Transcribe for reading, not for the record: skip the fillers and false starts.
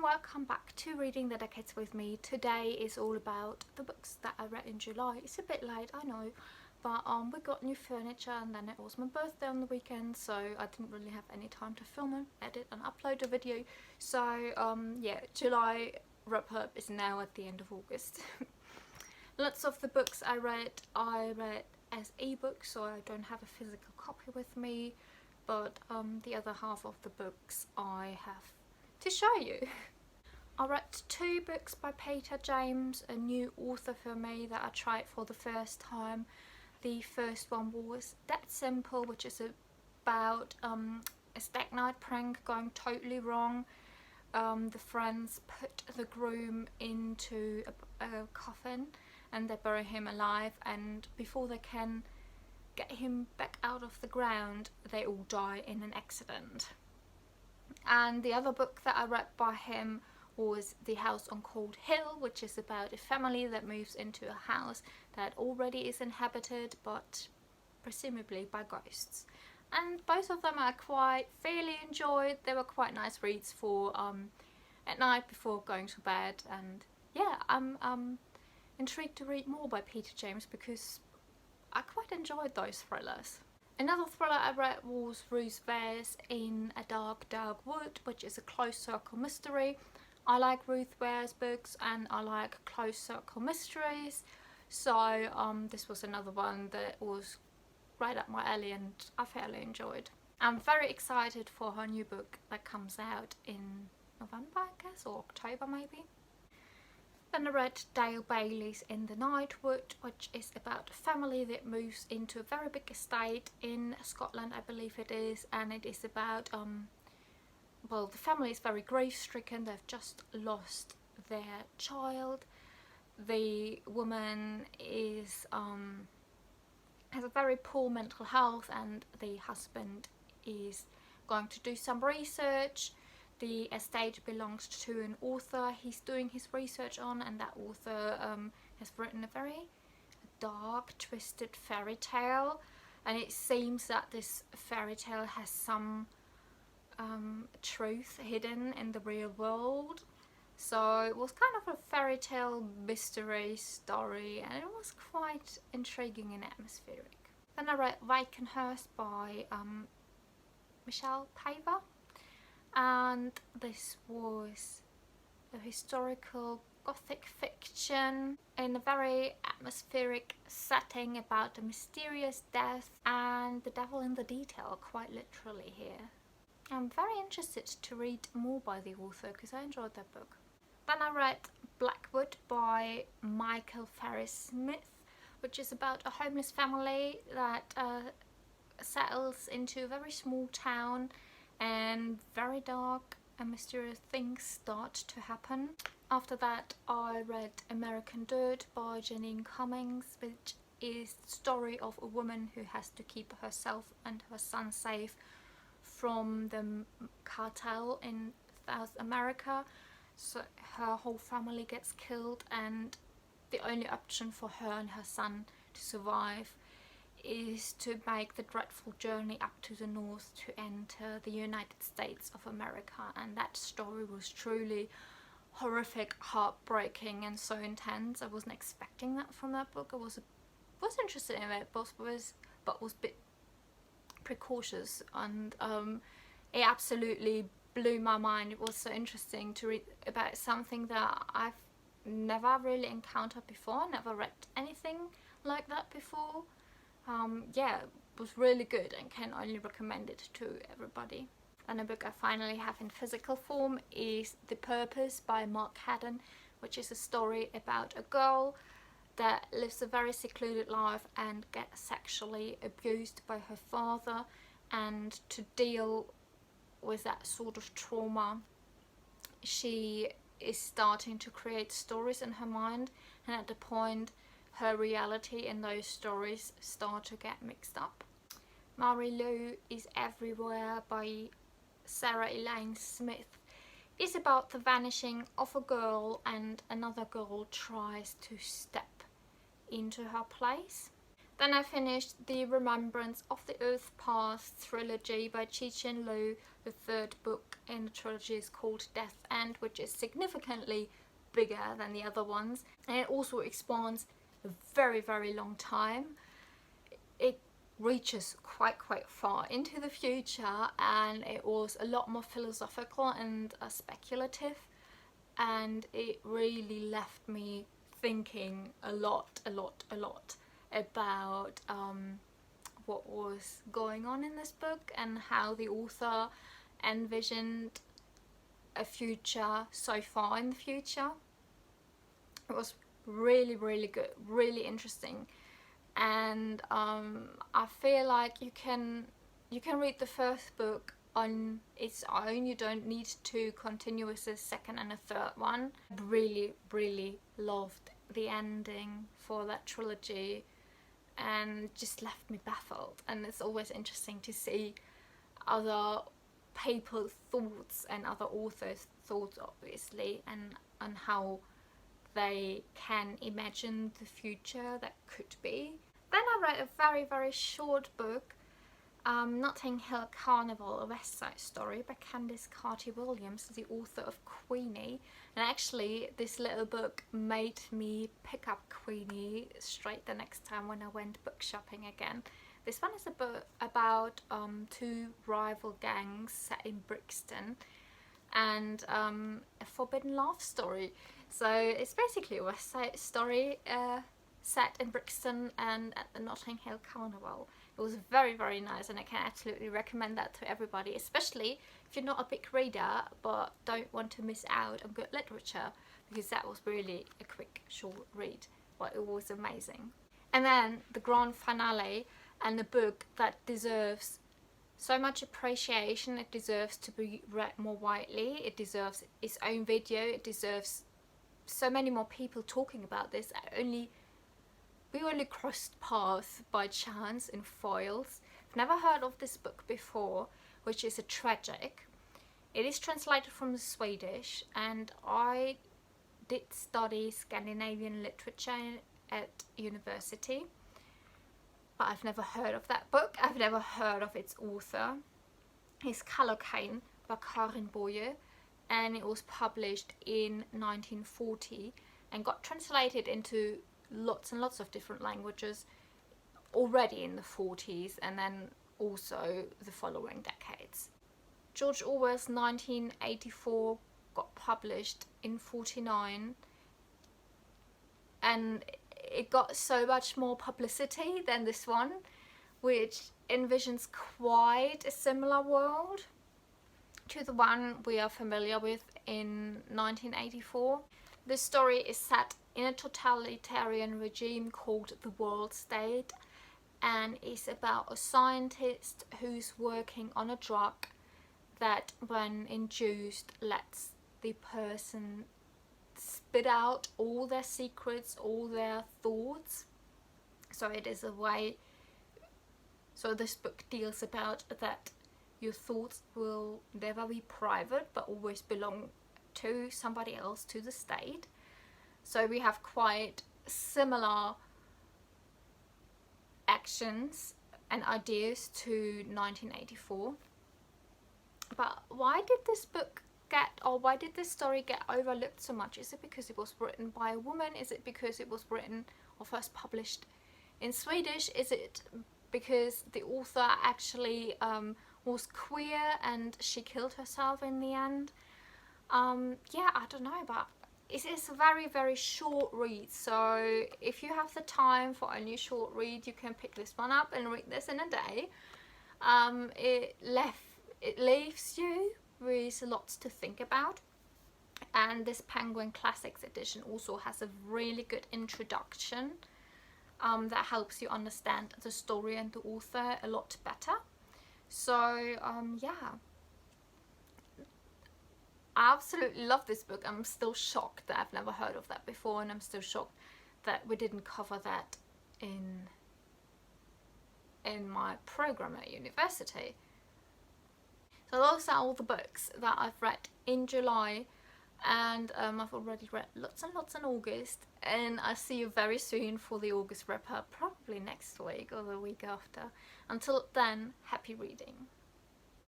welcome back to Reading the Decades with me. Today is all about the books that I read in July. It's a bit late, I know, but we got new furniture and then it was my birthday on the weekend, so I didn't really have any time to film and edit and upload a video. So yeah, July wrap up is now at the end of August. Lots of the books I read as ebooks, so I don't have a physical copy with me, but the other half of the books I have to show you. I read two books by Peter James, a new author for me that I tried for the first time. The first one was That Simple, which is about a stag night prank going totally wrong. The friends put the groom into a coffin and they bury him alive, and before they can get him back out of the ground they all die in an accident. And the other book that I read by him was The House on Cold Hill, which is about a family that moves into a house that already is inhabited but presumably by ghosts. And both of them I quite fairly enjoyed. They were quite nice reads for at night before going to bed, and yeah, I'm intrigued to read more by Peter James because I quite enjoyed those thrillers. Another thriller I read was Ruth Ware's In a Dark, Dark Wood, which is a closed circle mystery. I like Ruth Ware's books and I like closed circle mysteries, so this was another one that was right up my alley and I fairly enjoyed. I'm very excited for her new book that comes out in November, I guess, or October maybe. Then I read Dale Bailey's In the Nightwood, which is about a family that moves into a very big estate in Scotland, I believe it is, and it is about, well, the family is very grief-stricken. They've just lost their child. The woman is has a very poor mental health, and the husband is going to do some research. The estate belongs to an author he's doing his research on, and that author has written a very dark, twisted fairy tale, and it seems that this fairy tale has some truth hidden in the real world. So it was kind of a fairy tale mystery story, and it was quite intriguing and atmospheric. Then I read Wakenhurst by Michelle Paver, and this was a historical gothic fiction in a very atmospheric setting about a mysterious death and the devil in the detail, quite literally here. I'm very interested to read more by the author because I enjoyed that book. Then I read Blackwood by Michael Ferris Smith, which is about a homeless family that settles into a very small town, and very dark and mysterious things start to happen. After that I read American Dirt by Janine Cummings, which is the story of a woman who has to keep herself and her son safe from the cartel in South America. So her whole family gets killed, and the only option for her and her son to survive is to make the dreadful journey up to the north to enter the United States of America. And that story was truly horrific, heartbreaking and so intense. I wasn't expecting that from that book. I was interested in it, but was a bit precautious, and it absolutely blew my mind. It was so interesting to read about something that I've never really encountered before. I never read anything like that before. Yeah, it was really good and can only recommend it to everybody. And a book I finally have in physical form is The Purpose by Mark Haddon, which is a story about a girl that lives a very secluded life and gets sexually abused by her father, and to deal with that sort of trauma she is starting to create stories in her mind, and at the point her reality and those stories start to get mixed up. Mary Lou is Everywhere by Sarah Elaine Smith is about the vanishing of a girl, and another girl tries to step into her place. Then I finished The Remembrance of the Earth Past trilogy by Cixin Liu. The third book in the trilogy is called Death End, which is significantly bigger than the other ones, and it also expands a very, very long time. It reaches quite far into the future, and it was a lot more philosophical and speculative, and it really left me thinking a lot about what was going on in this book and how the author envisioned a future so far in the future. It was really good, really interesting, and I feel like you can read the first book on its own. You don't need to continue with the second and a third one. Really loved the ending for that trilogy, and just left me baffled. And it's always interesting to see other people's thoughts and other authors' thoughts, obviously, and on how they can imagine the future that could be. Then I read a very short book, Notting Hill Carnival, a West Side Story by Candice Carty-Williams, the author of Queenie. And actually this little book made me pick up Queenie straight the next time when I went book shopping again. This one is a book about two rival gangs set in Brixton, and a forbidden love story. So it's basically a West Side Story set in Brixton and at the Notting Hill Carnival. It was very nice, and I can absolutely recommend that to everybody, especially if you're not a big reader but don't want to miss out on good literature, because that was really a quick short read, but it was amazing. And then the grand finale, and a book that deserves so much appreciation. It deserves to be read more widely, it deserves its own video, it deserves so many more people talking about this. We only crossed paths by chance in Foils. I've never heard of this book before, which is a tragic. It is translated from the Swedish, and I did study Scandinavian literature at university, but I've never heard of that book. I've never heard of its author. It's Kallocain by Karin Boye, and it was published in 1940 and got translated into lots and lots of different languages already in the 40s, and then also the following decades. George Orwell's 1984 got published in 49, and it got so much more publicity than this one, which envisions quite a similar world to the one we are familiar with in 1984. The story is set in a totalitarian regime called the World State, and is about a scientist who's working on a drug that, when induced, lets the person spit out all their secrets, all their thoughts. So it is a way, so this book deals about that your thoughts will never be private but always belong to somebody else, to the state. So we have quite similar actions and ideas to 1984. But why did this book why did this story get overlooked so much? Is it because it was written by a woman? Is it because it was written or first published in Swedish? Is it because the author actually was queer and she killed herself in the end? Yeah, I don't know, but it is a very short read, so if you have the time for only a short read, you can pick this one up and read this in a day. It leaves you with lots to think about, and this Penguin Classics edition also has a really good introduction that helps you understand the story and the author a lot better. So yeah, I absolutely love this book. I'm still shocked that I've never heard of that before, and I'm still shocked that we didn't cover that in my program at university. So those are all the books that I've read in July, and I've already read lots and lots in August, and I'll see you very soon for the August wrap up, probably hopefully next week or the week after. Until then, happy reading.